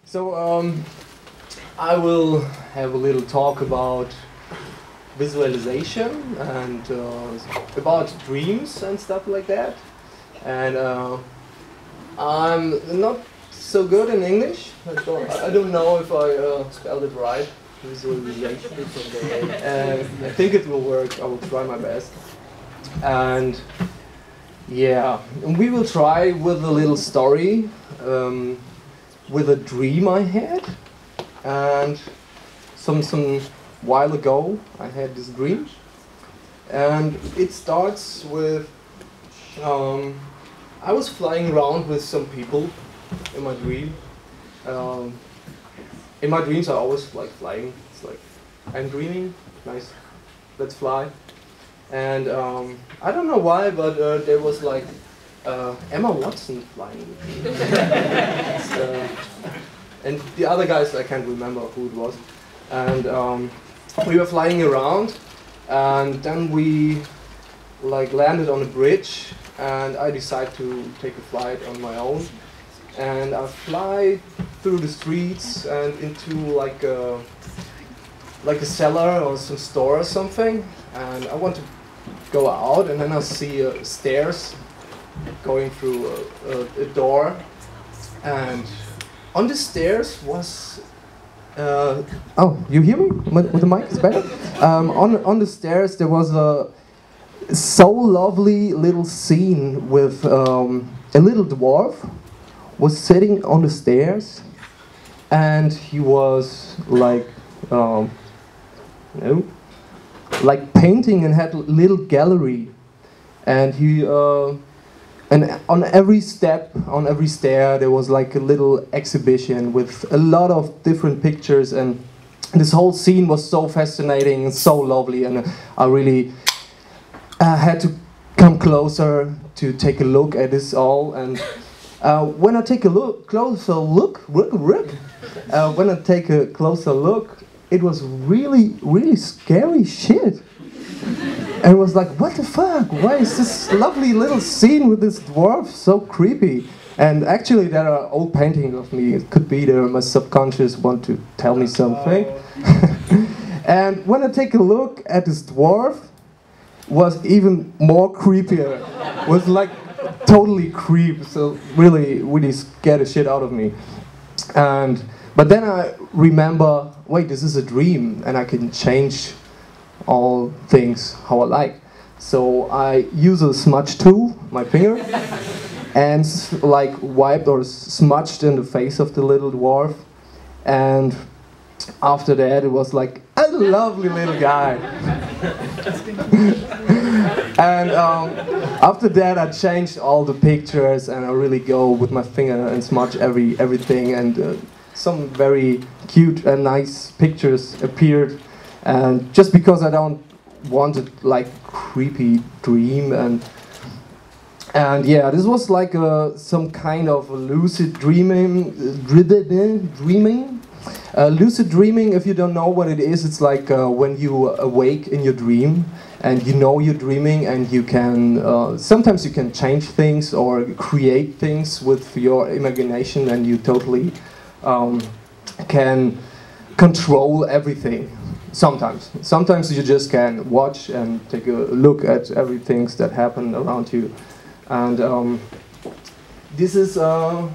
So I will have a little talk about visualization and about dreams and stuff like that. And I'm not so good in English. I don't know if I spelled it right. Visualization. I think it will work. I will try my best. And yeah, we will try with a little story. With a dream I had, and some while ago I had this dream, and it starts with I was flying around with some people in my dream. In my dreams I always like flying. It's like I'm dreaming, nice, let's fly. And I don't know why, but there was like Emma Watson flying with me. And the other guys, I can't remember who it was. And we were flying around, and then we like landed on a bridge, and I decided to take a flight on my own. And I fly through the streets and into like a cellar or some store or something. And I want to go out, and then I see stairs going through a door, and on the stairs was oh, you hear me with the mic? It's better. On the stairs there was a so lovely little scene with a little dwarf was sitting on the stairs, and he was like like painting and had a little gallery, and he and on every step, on every stair, there was like a little exhibition with a lot of different pictures, and this whole scene was so fascinating and so lovely, and I really had to come closer to take a look at this all. And when I take a closer look, it was really scary shit. And it was like, what the fuck? Why is this lovely little scene with this dwarf so creepy? And actually there are old paintings of me. It could be there my subconscious want to tell me something. And when I take a look at this dwarf, was even more creepier. Was like totally creep. So really scared the shit out of me. But then I remember, wait, this is a dream, and I can change all things how I like. So I use a smudge tool, my finger, and like wiped or smudged in the face of the little dwarf. And after that it was like a lovely little guy. And after that I changed all the pictures, and I really go with my finger and smudge everything, and some very cute and nice pictures appeared. And just because I don't want it like creepy dream, and yeah, this was like some kind of lucid dreaming. Lucid dreaming, if you don't know what it is, it's like when you awake in your dream and you know you're dreaming, and you can sometimes you can change things or create things with your imagination, and you totally can control everything. Sometimes you just can watch and take a look at everything that happen around you. And this is yeah.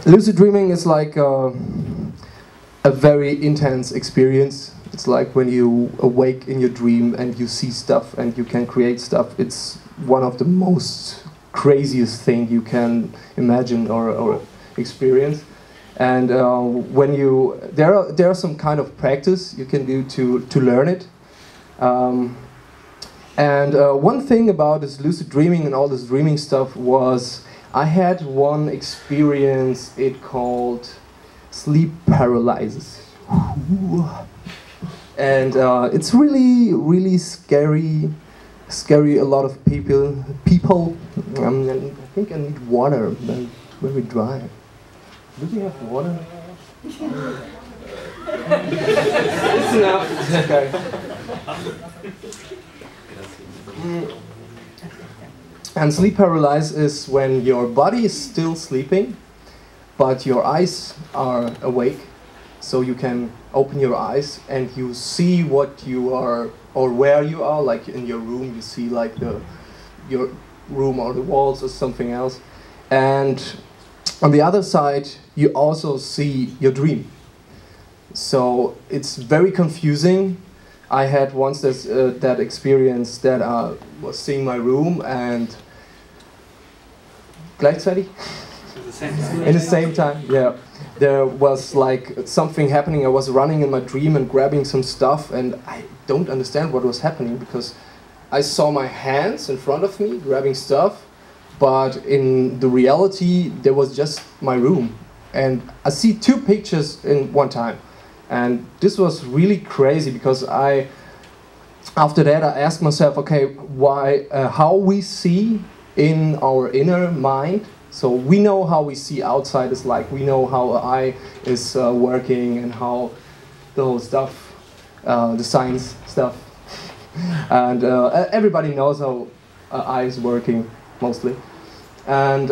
Lucid dreaming is like a very intense experience. It's like when you awake in your dream and you see stuff and you can create stuff. It's one of the most craziest thing you can imagine or experience. And when there are some kind of practice you can do to learn it. And one thing about this lucid dreaming and all this dreaming stuff was I had one experience. It called sleep paralysis. And it's really scary. A lot of people. I think I need water. I'm very dry. Do we have water? It's enough. It's okay. And sleep paralysis is when your body is still sleeping, but your eyes are awake, so you can open your eyes and you see what you are or where you are. Like in your room, you see like your room or the walls or something else. And on the other side, you also see your dream. So it's very confusing. I had once that experience that I was seeing my room and gleichzeitig? In the same time, yeah. There was like something happening. I was running in my dream and grabbing some stuff, and I don't understand what was happening because I saw my hands in front of me grabbing stuff, but in the reality there was just my room. And I see two pictures in one time. And this was really crazy because after that I asked myself, okay, how we see in our inner mind. So we know how we see outside is like, we know how an eye is working and how the whole stuff, the science stuff. And everybody knows how an eye is working, mostly. And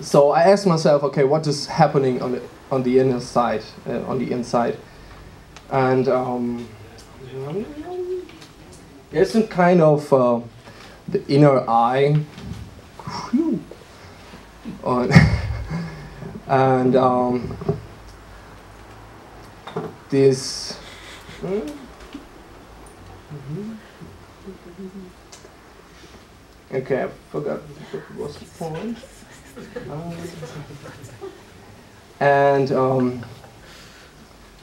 so I asked myself, okay, what is happening on the inner side, on the inside? And there's some kind of the inner eye. And this. Okay, I forgot what was the point. And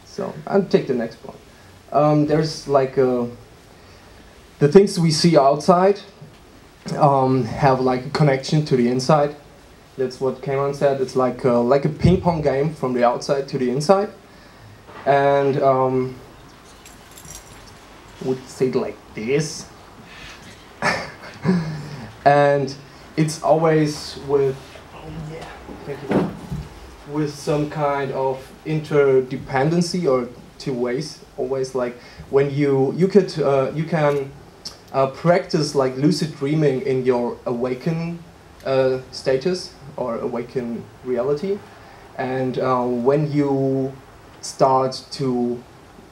so I'll take the next one. There's like the things we see outside have like a connection to the inside. That's what Cameron said. It's like a ping pong game from the outside to the inside. And would say it like this. And it's always with with some kind of interdependency or two ways. Always like when you can practice like lucid dreaming in your awakened status or awakened reality, and when you start to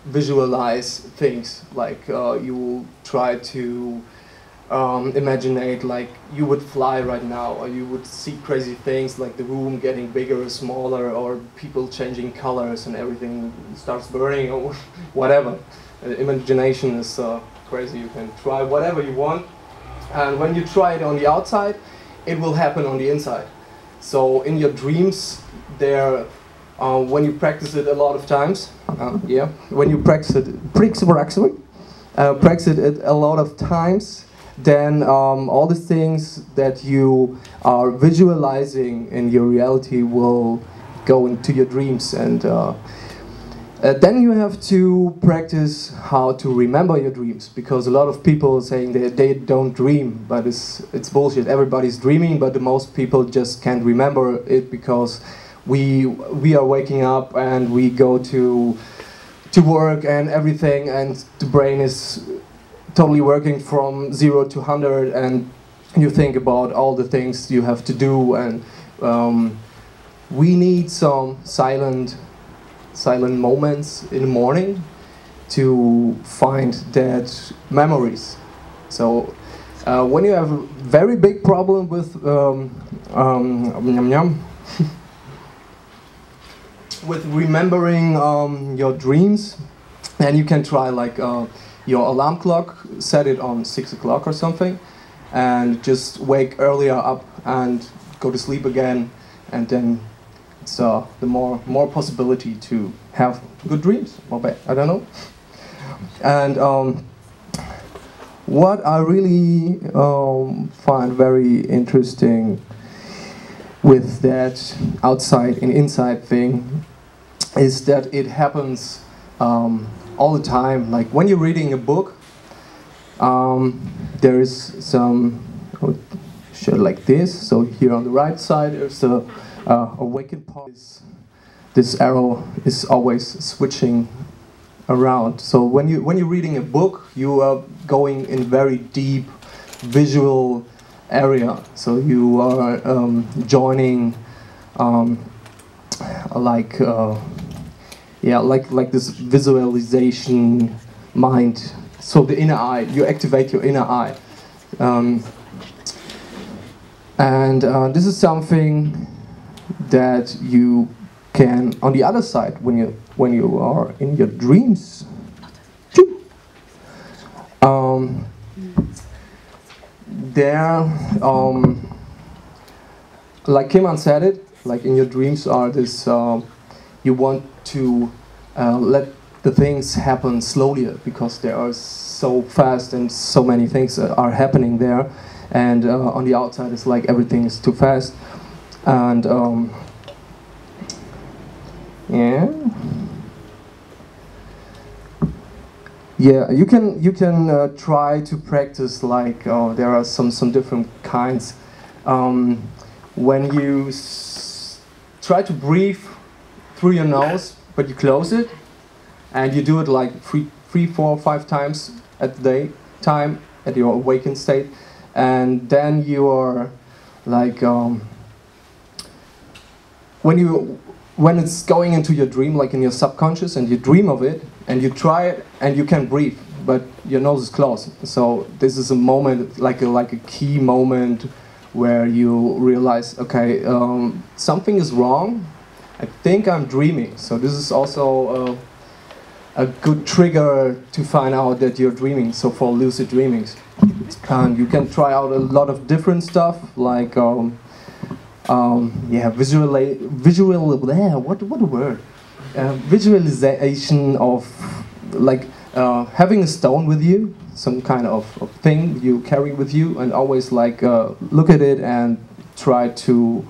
visualize things, like you try to imaginate like you would fly right now, or you would see crazy things like the room getting bigger or smaller, or people changing colors and everything starts burning or whatever. Imagination is crazy. You can try whatever you want, and when you try it on the outside, it will happen on the inside. So in your dreams, when you practice it a lot of times, when you practice it a lot of times, then all the things that you are visualizing in your reality will go into your dreams. And then you have to practice how to remember your dreams, because a lot of people are saying that they don't dream, but it's bullshit. Everybody's dreaming, but the most people just can't remember it because we are waking up and we go to work and everything, and the brain is totally working from 0 to 100, and you think about all the things you have to do, and we need some silent moments in the morning to find that memories. So when you have a very big problem with with remembering your dreams, then you can try like your alarm clock, set it on 6 o'clock or something, and just wake earlier up and go to sleep again, and then it's the more possibility to have good dreams, or bad, I don't know. And what I really find very interesting with that outside and inside thing is that it happens all the time. Like when you're reading a book, there is some, show like this. So here on the right side, there's a awakened part. This arrow is always switching around. So when you're reading a book, you are going in very deep visual area. So you are joining like this visualization mind. So the inner eye, you activate your inner eye. This is something that you can, on the other side, when you are in your dreams, like Kiman said it, like in your dreams are this, you want to let the things happen slowly because they are so fast and so many things are happening there, and on the outside it's like everything is too fast, and you can try to practice, like there are some different kinds. When you try to breathe through your nose, but you close it, and you do it like 3, 4, 5 times at the day time at your awakened state, and then you are like when it's going into your dream, like in your subconscious, and you dream of it, and you try it, and you can breathe, but your nose is closed. So this is a moment, like a key moment, where you realize, okay, something is wrong. I think I'm dreaming. So this is also a good trigger to find out that you're dreaming. So for lucid dreamings, you can try out a lot of different stuff, like visualization of, like having a stone with you, some kind of thing you carry with you, and always like look at it and try to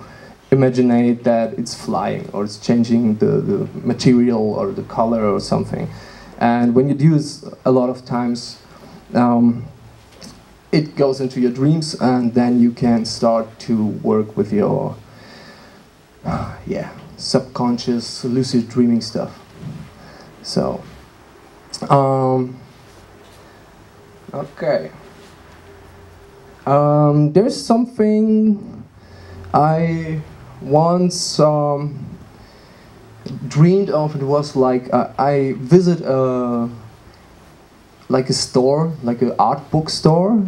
imagine that it's flying or it's changing the material or the color or something. And when you do this a lot of times, it goes into your dreams, and then you can start to work with your subconscious lucid dreaming stuff. So okay, there's something I once dreamed of. It was like I visit like a store, like an art bookstore,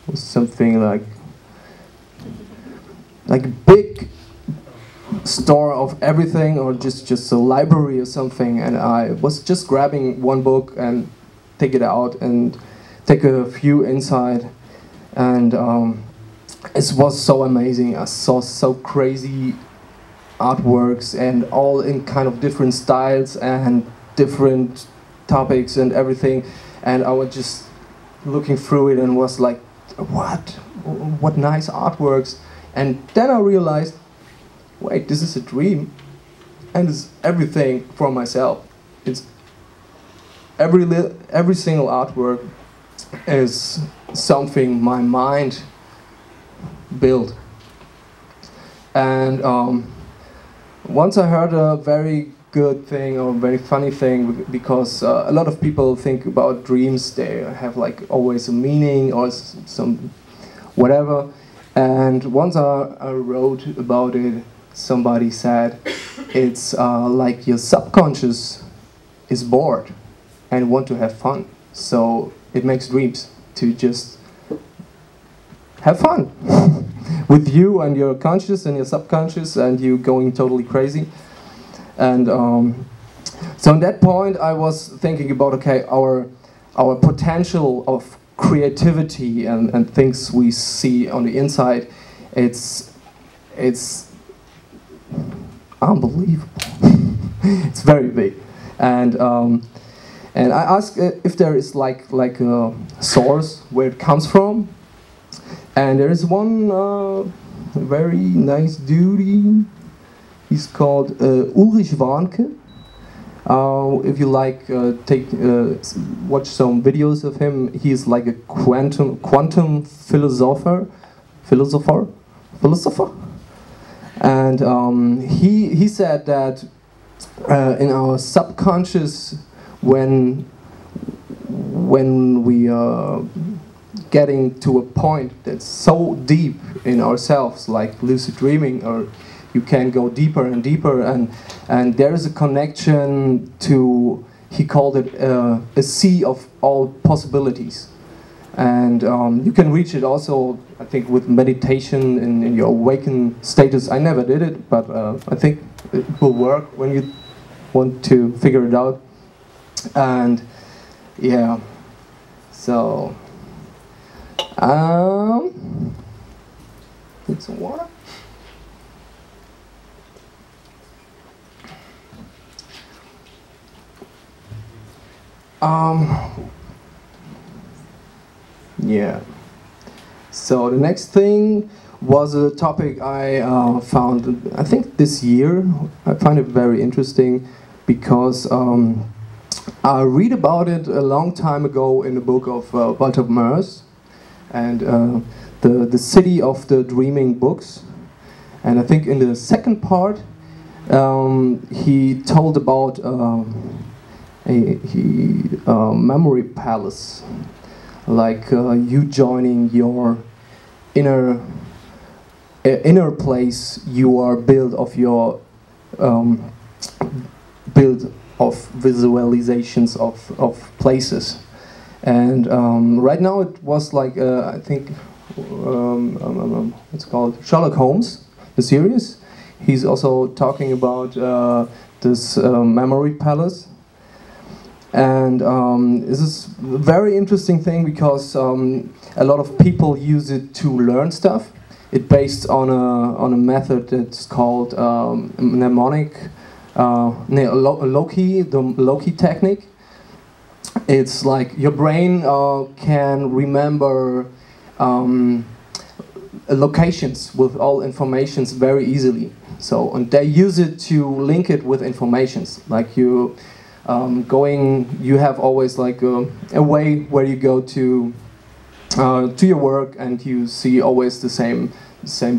or something like a big store of everything, or just a library or something. And I was just grabbing one book and take it out and take a few inside, and it was so amazing. I saw so crazy artworks, and all in kind of different styles and different topics and everything. And I was just looking through it and was like, what nice artworks. And then I realized, wait, this is a dream, and it's everything for myself. It's every single artwork is something my mind built. And once I heard a very good thing, or a very funny thing, because a lot of people think about dreams, they have like always a meaning or some whatever. And once I wrote about it, somebody said it's like your subconscious is bored and want to have fun, so it makes dreams to just have fun with you and your conscious and your subconscious, and you going totally crazy. And so at that point I was thinking about, okay, our potential of creativity and things we see on the inside, it's unbelievable. It's very big. And I asked if there is like a source where it comes from, and there is one very nice dude. He's called Ulrich Warnke. If you like, watch some videos of him. He's like a quantum philosopher, and he said that in our subconscious when we are getting to a point that's so deep in ourselves, like lucid dreaming, or you can go deeper and deeper, and there is a connection to, he called it a sea of all possibilities. And you can reach it also, I think, with meditation in your awakened status. I never did it, but I think it will work when you want to figure it out. And yeah, so need some water. Yeah. So the next thing was a topic I found, I think this year. I find it very interesting because I read about it a long time ago in the book of Walter Moers, and the City of the Dreaming books. And I think in the second part he told about a memory palace, like you joining your inner place you are built of your build of visualizations of places. And right now it was like I think it's called Sherlock Holmes, the series. He's also talking about this memory palace. And this is a very interesting thing because a lot of people use it to learn stuff. It's based on a method that's called mnemonic, the Loki technique. It's like your brain can remember locations with all informations very easily. So, and they use it to link it with informations, like you. You have always like a way where you go to your work, and you see always the same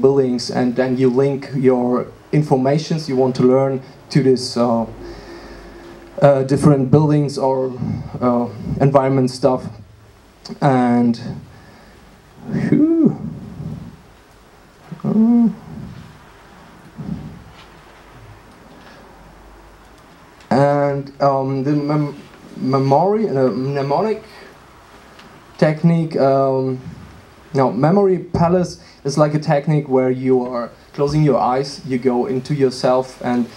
buildings, and then you link your informations you want to learn to this different buildings or environment stuff. And the mnemonic technique, memory palace is like a technique where you are closing your eyes, you go into yourself, and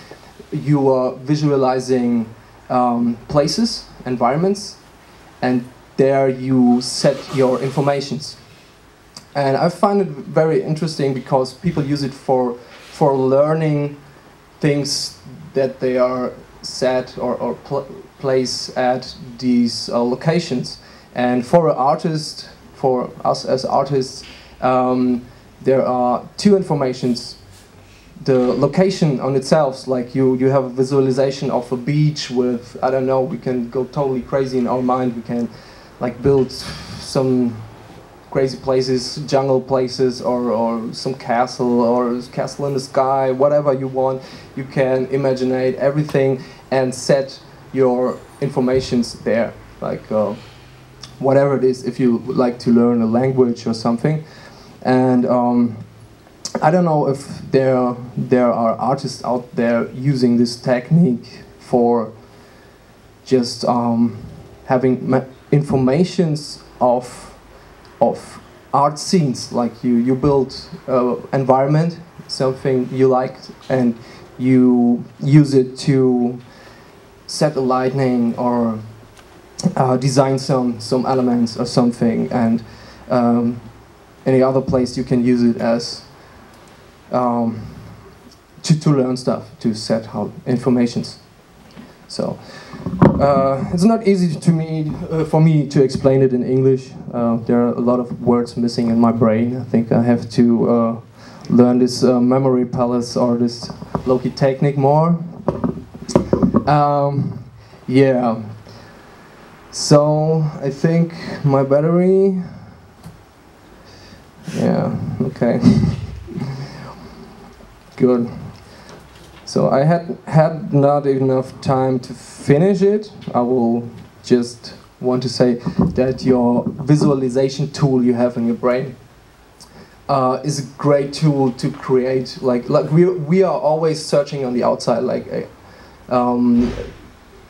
you are visualizing places, environments, and there you set your informations. And I find it very interesting because people use it for learning things that they are set or place at these locations. And for an artist, for us as artists, there are two informations. The location on itself, like you have a visualization of a beach with, I don't know, we can go totally crazy in our mind. We can like build some crazy places, jungle places, or some castle, or castle in the sky, whatever you want. You can imaginate everything and set your informations there, like whatever it is, if you would like to learn a language or something. And I don't know if there are artists out there using this technique for just having informations of art scenes, like you build environment, something you liked, and you use it to set a lighting or design some elements or something. And any other place you can use it as to learn stuff, to set how informations. So it's not easy for me to explain it in English. There are a lot of words missing in my brain. I think I have to learn this memory palace or this Loki technique more. Yeah. So I think my battery. Yeah. Okay. Good. So I had not enough time to finish it. I will just want to say that your visualization tool you have in your brain is a great tool to create. Like we are always searching on the outside, like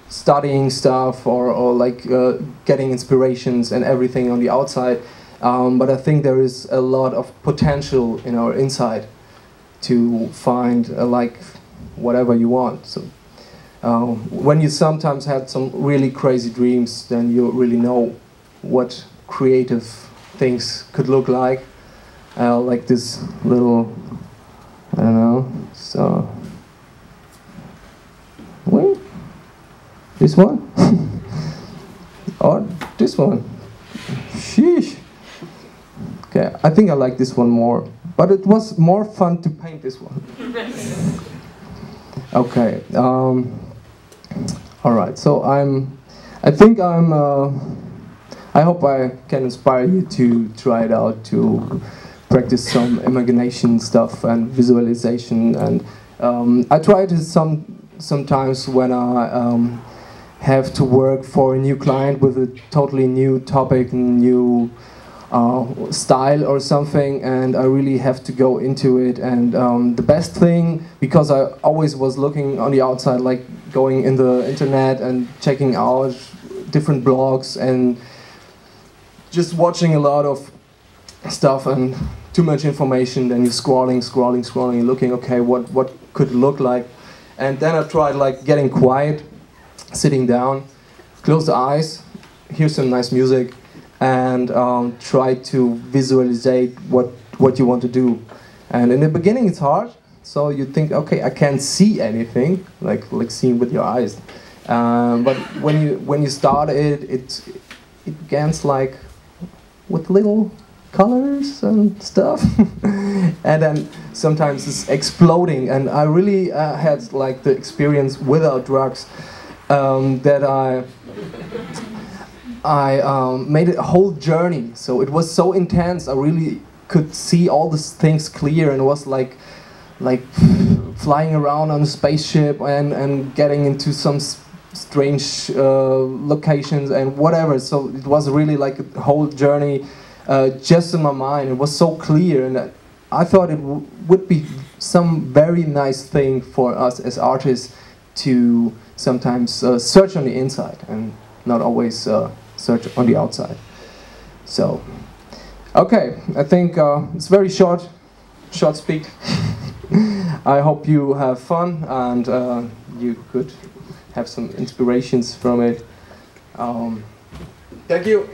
studying stuff or like getting inspirations and everything on the outside. But I think there is a lot of potential in our inside to find like whatever you want. So when you sometimes had some really crazy dreams, then you really know what creative things could look like. Like this little, I don't know, so, wait, this one? Or this one? Sheesh. Okay, I think I like this one more, but it was more fun to paint this one. Okay, all right, so I hope I can inspire you to try it out, to practice some imagination stuff and visualization. And I try it sometimes when I have to work for a new client with a totally new topic, new style or something, and I really have to go into it. And the best thing, because I always was looking on the outside, like going in the internet and checking out different blogs and just watching a lot of stuff and too much information, then you're scrolling, looking, okay, what could it look like? And then I tried like getting quiet, sitting down, close the eyes, hear some nice music, and try to visualize what you want to do. And in the beginning it's hard, so you think, okay, I can't see anything, like seeing with your eyes. But when you start it begins like with little colors and stuff, and then sometimes it's exploding. And I really had like the experience without drugs that I made a whole journey. So it was so intense. I really could see all these things clear, and it was like flying around on a spaceship and getting into some strange locations and whatever. So it was really like a whole journey just in my mind. It was so clear, and I thought it would be some very nice thing for us as artists to sometimes search on the inside and not always search on the outside. So, okay, I think it's very short speak. I hope you have fun and you could have some inspirations from it. Thank you.